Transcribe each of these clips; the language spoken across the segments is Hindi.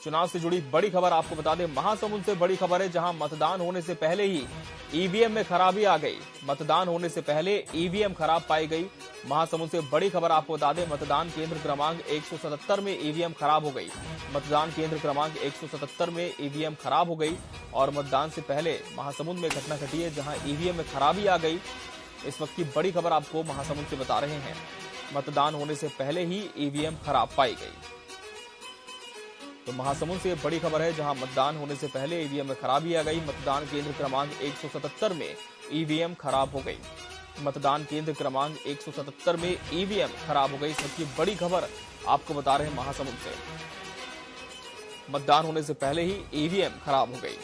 चुनाव से जुड़ी बड़ी खबर आपको बता दें, महासमुंद से बड़ी खबर है, जहां मतदान होने से पहले ही ईवीएम में खराबी आ गई। मतदान होने से पहले ईवीएम खराब पाई गई। महासमुंद से बड़ी खबर आपको बता दें, मतदान केंद्र क्रमांक 177 में ईवीएम खराब हो गई। मतदान केंद्र क्रमांक 177 में ईवीएम खराब हो गई और मतदान से पहले महासमुंद में घटना घटी है, जहां ईवीएम में खराबी आ गई। इस वक्त की बड़ी खबर आपको महासमुंद से बता रहे हैं, मतदान होने से पहले ही ईवीएम खराब पाई गई। तो महासमुंद से बड़ी खबर है, जहां मतदान होने से पहले ईवीएम में खराबी आ गई। मतदान केंद्र क्रमांक 177 में ईवीएम खराब हो गई। मतदान केंद्र क्रमांक 177 में ईवीएम खराब हो गई। सबकी बड़ी खबर आपको बता रहे हैं महासमुंद से। मतदान होने से पहले ही ईवीएम खराब हो गई।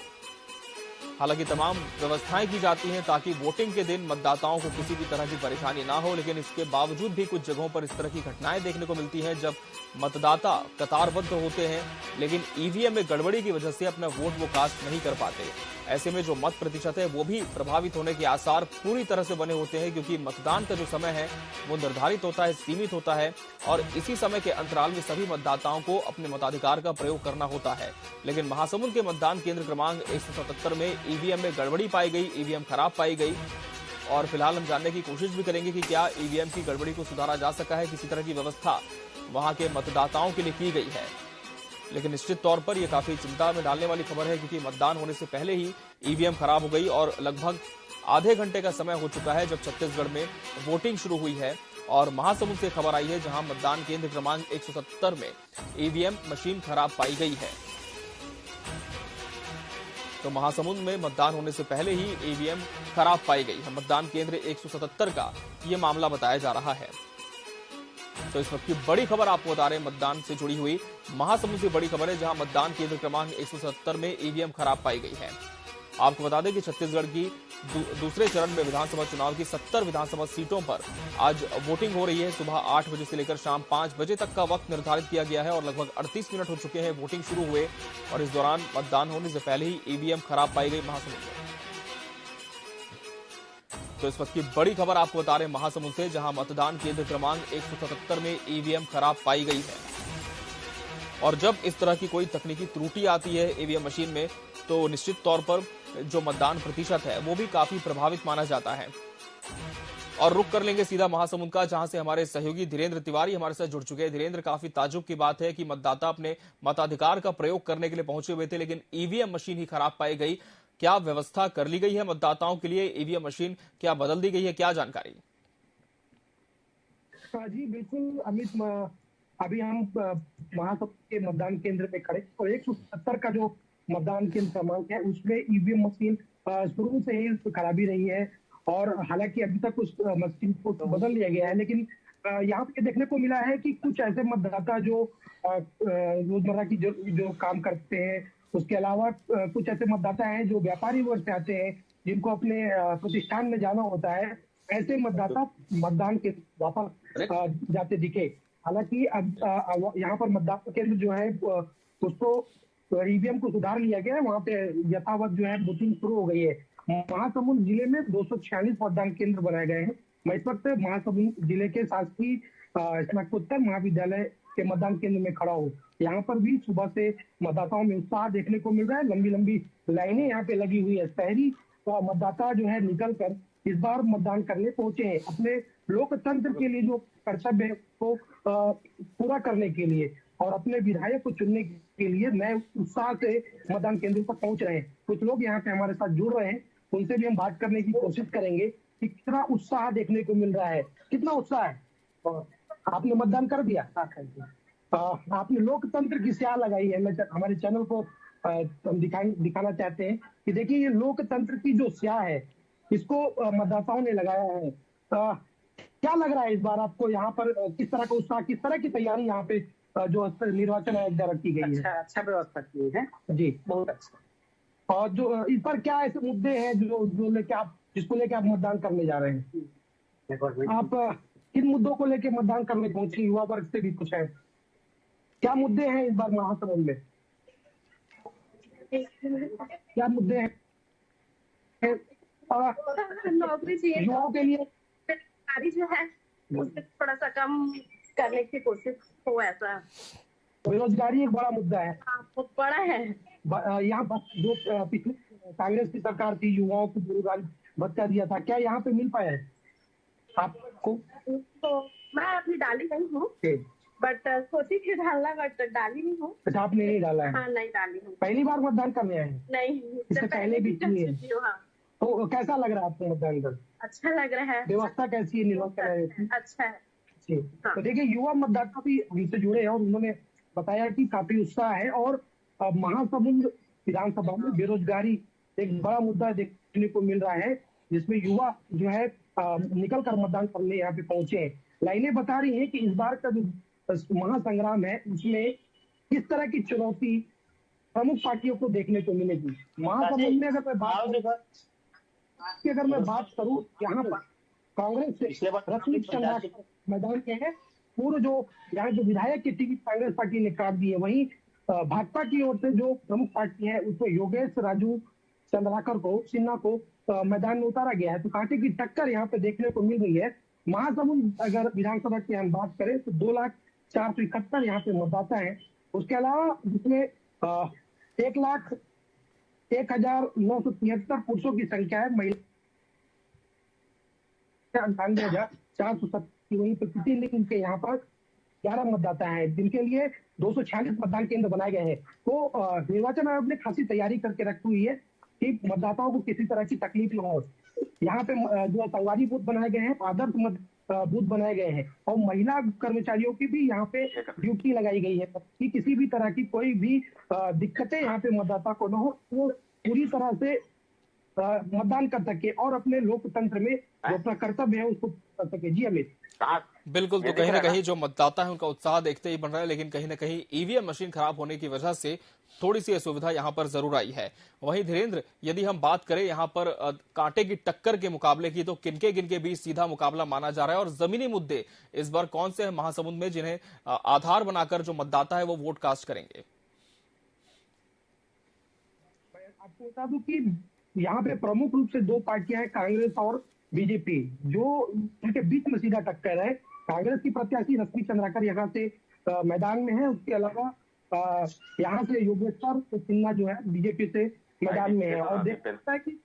हालांकि तमाम व्यवस्थाएं की जाती हैं ताकि वोटिंग के दिन मतदाताओं को किसी भी तरह की परेशानी ना हो, लेकिन इसके बावजूद भी कुछ जगहों पर इस तरह की घटनाएं देखने को मिलती हैं, जब मतदाता कतारबद्ध होते हैं लेकिन ईवीएम में गड़बड़ी की वजह से अपना वोट वो कास्ट नहीं कर पाते। ऐसे में जो मत प्रतिशत है वो भी प्रभावित होने के आसार पूरी तरह से बने होते हैं, क्योंकि मतदान का जो समय है वो निर्धारित होता है, सीमित होता है और इसी समय के अंतराल में सभी मतदाताओं को अपने मताधिकार का प्रयोग करना होता है। लेकिन महासमुंद के मतदान केंद्र क्रमांक 177 में ईवीएम में गड़बड़ी पाई गई, ईवीएम खराब पाई गई और फिलहाल हम जानने की कोशिश भी करेंगे कि क्या ईवीएम की गड़बड़ी को सुधारा जा सका है, किसी तरह की व्यवस्था वहां के मतदाताओं के लिए की गई है। लेकिन निश्चित तौर पर यह काफी चिंता में डालने वाली खबर है, क्योंकि मतदान होने से पहले ही ईवीएम खराब हो गई और लगभग आधे घंटे का समय हो चुका है जब छत्तीसगढ़ में वोटिंग शुरू हुई है। और महासमुंद से खबर आई है, जहां मतदान केंद्र क्रमांक 177 में ईवीएम मशीन खराब पाई गई है। तो महासमुंद में मतदान होने से पहले ही ईवीएम खराब पाई गई है। मतदान केंद्र 177 का यह मामला बताया जा रहा है। तो इस वक्त की बड़ी खबर आपको बता रहे हैं, मतदान से जुड़ी हुई महासमुंद से बड़ी खबर है, जहां मतदान केंद्र क्रमांक 177 में ईवीएम खराब पाई गई है। आपको बता दें कि छत्तीसगढ़ की दूसरे चरण में विधानसभा चुनाव की 70 विधानसभा सीटों पर आज वोटिंग हो रही है। सुबह 8 बजे से लेकर शाम 5 बजे तक का वक्त निर्धारित किया गया है और लगभग 38 मिनट हो चुके हैं वोटिंग शुरू हुए और इस दौरान मतदान होने से पहले ही ईवीएम खराब पाई गई महासमुंद में। तो इस वक्त की बड़ी खबर आपको बता रहे हैं महासमुंद से, जहां मतदान केंद्र क्रमांक 177 में ईवीएम खराब पाई गई है। और जब इस तरह की कोई तकनीकी त्रुटि आती है ईवीएम मशीन में, तो निश्चित तौर पर जो मतदान प्रतिशत है वो भी काफी प्रभावित माना जाता है। और रुक कर लेंगे सीधा महासमुंद का, जहां से हमारे सहयोगी धीरेन्द्र तिवारी हमारे साथ जुड़ चुके हैं। धीरेन्द्र, काफी ताज्जुब की बात है कि मतदाता अपने मताधिकार का प्रयोग करने के लिए पहुंचे हुए थे, लेकिन ईवीएम मशीन ही खराब पाई गई। क्या व्यवस्था कर ली गई है मतदाताओं के लिए? ईवीएम मशीन क्या बदल दी गई है, क्या जानकारी? जी बिल्कुल अमित, अभी हम महासमुंद के मतदान केंद्र पे खड़े और 170 का जो मतदान केंद्र क्रमांक है उसमें ईवीएम मशीन शुरू से ही खराबी रही है और हालांकि अभी तक उस मशीन को बदल लिया गया है, लेकिन यहाँ पे देखने को मिला है कि कुछ ऐसे मतदाता जो रोजमर्रा की जो काम करते हैं, उसके अलावा कुछ ऐसे मतदाता हैं जो व्यापारी वर्ग से आते हैं, जिनको अपने प्रतिष्ठान में जाना होता है, ऐसे मतदाता मतदान के वापस जाते दिखे। हालांकि अब यहाँ पर मतदान केंद्र जो है उसको ईवीएम को सुधार लिया गया है, वहाँ पे यथावत जो है वोटिंग शुरू हो गई है। महासमुंद जिले में 246 मतदान केंद्र बनाए गए हैं। मैं इस वक्त महासमुंद जिले के शासकीय स्नातकोत्तर महाविद्यालय के मतदान केंद्र में खड़ा हूँ। यहाँ पर भी सुबह से मतदाताओं में उत्साह देखने को मिल रहा है। लंबी लंबी लाइनें यहाँ पे लगी हुई है। शहरी मतदाता जो है निकल कर इस बार मतदान करने पहुंचे हैं, अपने लोकतंत्र के लिए जो कर्तव्य है को पूरा करने के लिए और अपने विधायक को चुनने के लिए नए उत्साह से मतदान केंद्र पर पहुंच रहे हैं। कुछ लोग यहाँ पे हमारे साथ जुड़ रहे हैं, उनसे भी हम बात करने की कोशिश करेंगे कि कितना उत्साह देखने को मिल रहा है, कितना उत्साह है। आपने मतदान कर दिया? आपने लोकतंत्र की स्याह लगाई है। मैं हमारे चैनल को हम दिखाना चाहते हैं कि देखिए ये लोकतंत्र की जो स्याह है इसको मतदाताओं ने लगाया है। क्या लग रहा है इस बार आपको यहाँ पर, किस तरह का उत्साह, किस तरह की तैयारी यहाँ पे जो निर्वाचन आयोग द्वारा की गई है? अच्छा व्यवस्था की है जी, बहुत अच्छा। और जो इस पर क्या ऐसे मुद्दे हैं जो लेके आप, जिसको लेके आप मतदान करने जा रहे हैं? आप किन मुद्दों को लेके मतदान करने पहुंचे? युवा वर्ग से भी कुछ है, क्या मुद्दे हैं इस बार महासमुंद में? क्या मुद्दे हैं नौकरी चाहिए युवाओं के लिए? जो है उससे थोड़ा सा कम करने की कोशिश हो, ऐसा बेरोजगारी एक बड़ा मुद्दा है। हाँ, बहुत बड़ा है। यहाँ पर जो पिछले कांग्रेस की सरकार थी, युवाओं को बेरोजगारी भत्ता दिया था, क्या यहाँ पे मिल पाया है आपको? तो मैं अभी डाली नहीं हूँ, बट सोची थी डालना, बट डाली नहीं हूँ। अच्छा, आपने नहीं डाला है? हाँ, नहीं डाली हूँ। पहली बार मतदान करने आए हैं? नहीं, इससे पहले भी किए? हाँ। तो कैसा लग रहा है आपको मतदान कर? अच्छा लग रहा है। व्यवस्था कैसी है निर्वाचन की? अच्छा है। जी, तो देखिए युवा मतदाता भी हमसे जुड़े हैं और उन्होंने बताया कि काफी उत्साह है और महासमुंद विधानसभा में बेरोजगारी एक बड़ा मुद्दा देखने को मिल रहा है, जिसमें युवा जो है निकल कर मतदान करने यहाँ पे पहुंचे हैं। लाइनें बता रही हैं कि इस बार का जो महासंग्राम है उसमें किस तरह की चुनौती प्रमुख पार्टियों को देखने को मिलेगी। महासमुंद में अगर मैं बात करूं, यहाँ पर कांग्रेस से रश्मि चंद्राकर मैदान के हैं। पूर्व जो यहाँ जो विधायक की टिकट कांग्रेस पार्टी ने काट दी है, वहीं भाजपा की ओर से जो प्रमुख पार्टी है उसमें योगेश राजू चंद्राकर को सिन्हा को मैदान में उतारा गया है। तो कांटे की टक्कर यहाँ पे देखने को मिल रही है। महासमुंद अगर विधानसभा की हम बात करें तो 2,04,71 यहाँ पे मतदाता है। उसके अलावा जिसमें 1,01,973 पुरुषों की संख्या है, महिला 98,470। वहीं पर किसी लिंग के यहाँ पर 11 मतदाता हैं, जिनके लिए 246 मतदान केंद्र बनाए गए हैं। तो निर्वाचन आयोग ने खासी तैयारी करके रखी हुई है कि मतदाताओं को किसी तरह की तकलीफ न हो। यहाँ पे जो संगवारी बूथ बनाए गए हैं, आदर्श बूथ बनाए गए हैं और महिला कर्मचारियों की भी यहाँ पे ड्यूटी लगाई गई है कि किसी भी तरह की कोई भी दिक्कतें यहाँ पे मतदाता को न हो, वो पूरी तरह से मतदान कर सके और अपने लोकतंत्र में जो अपना कर्तव्य है उसको कर सके। जी अमित। बिल्कुल, तो कहीं ना कहीं जो मतदाता है उनका उत्साह देखते ही बन रहा है, लेकिन कहीं ना कहीं ईवीएम मशीन खराब होने की वजह से थोड़ी सी असुविधा यहां पर जरूर आई है। वहीं धीरेन्द्र, यदि हम बात करें यहां पर कांटे की टक्कर के मुकाबले की, तो किनके बीच सीधा मुकाबला माना जा रहा है और जमीनी मुद्दे इस बार कौन से हैं महासमुंद में जिन्हें आधार बनाकर जो मतदाता है वो वोट कास्ट करेंगे? आपको बता दूं कि यहाँ पे प्रमुख रूप से दो पार्टियां हैं, कांग्रेस और बीजेपी, जो उनके बीच में सीधा टक्कर है। कांग्रेस की प्रत्याशी रश्मि चंद्राकर यहाँ से मैदान में है। उसके अलावा यहाँ से योगेश्वर सिन्हा जो है बीजेपी से मैदान में है और देख सकता है कि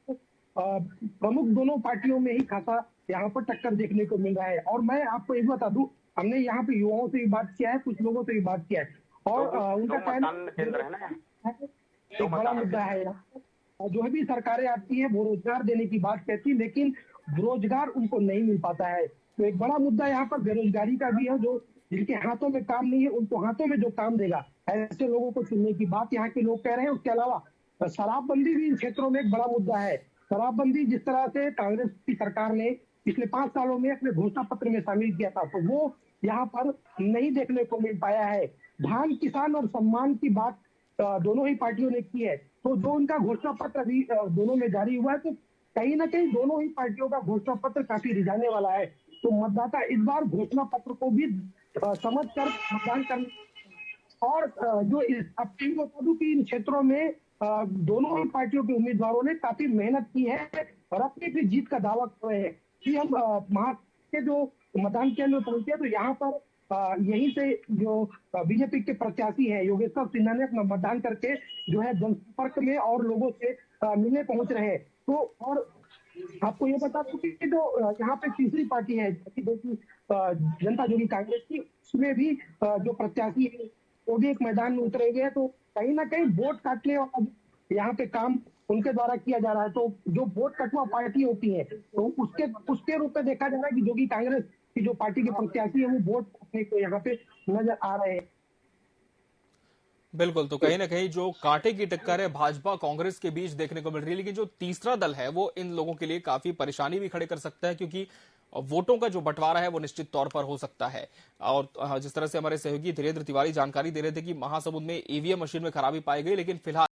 प्रमुख दोनों पार्टियों में ही खासा यहाँ पर टक्कर देखने को मिल रहा है। और मैं आपको एक बता दूं, हमने यहाँ पे युवाओं से भी बात किया है, कुछ लोगों से भी बात किया है और उनका कहना एक बड़ा मुद्दा है। जो भी सरकारें आती है वो रोजगार देने की बात कहती है, लेकिन रोजगार उनको नहीं मिल पाता है। तो एक बड़ा मुद्दा यहाँ पर बेरोजगारी का भी है। जो जिनके हाथों में काम नहीं है उनको हाथों में जो काम देगा, ऐसे लोगों को चुनने की बात यहाँ के लोग कह रहे हैं। उसके अलावा शराबबंदी भी इन क्षेत्रों में एक बड़ा मुद्दा है। शराबबंदी जिस तरह से कांग्रेस की सरकार ने पिछले 5 सालों में अपने घोषणा पत्र में शामिल किया था, तो वो यहाँ पर नहीं देखने को मिल पाया है। धान, किसान और सम्मान की बात दोनों ही पार्टियों ने की है। तो जो उनका घोषणा पत्र अभी दोनों में जारी हुआ है, तो कहीं ना कहीं दोनों ही पार्टियों का घोषणा पत्र काफी रिझाने वाला है। तो मतदाता इस बार घोषणा पत्र को भी समझ कर मतदान करने और जो आपको बता दूं कि इन क्षेत्रों में दोनों ही पार्टियों के उम्मीदवारों ने काफी मेहनत की है और अपनी भी जीत का दावा कर रहे हैं कि हम वहां के जो मतदान केंद्र पहुंचे तो यहाँ पर यहीं से जो बीजेपी के प्रत्याशी हैं योगेश्वर सिन्हा ने अपना मतदान करके जो है जनसंपर्क में और लोगों से मिलने पहुंच रहे हैं। तो और आपको ये बता दूं कि जो यहाँ पे तीसरी पार्टी है जनता जोगी कांग्रेस की, उसमें भी जो प्रत्याशी है वो भी एक मैदान में उतरे हुए हैं। तो कहीं ना कहीं वोट काटने वाला यहाँ पे काम उनके द्वारा किया जा रहा है। तो जो वोट कटवा पार्टी होती है तो उसके रूप में देखा जा रहा है कि जोगी कांग्रेस की जो पार्टी के प्रत्याशी है वो वोट काटने को यहाँ पे नजर आ रहे हैं। बिल्कुल, तो कहीं ना कहीं जो कांटे की टक्कर है भाजपा कांग्रेस के बीच देखने को मिल रही है, लेकिन जो तीसरा दल है वो इन लोगों के लिए काफी परेशानी भी खड़े कर सकता है, क्योंकि वोटों का जो बंटवारा है वो निश्चित तौर पर हो सकता है। और जिस तरह से हमारे सहयोगी धीरेन्द्र तिवारी जानकारी दे रहे थे कि महासमुंद में ईवीएम मशीन में खराबी पाई गई, लेकिन फिलहाल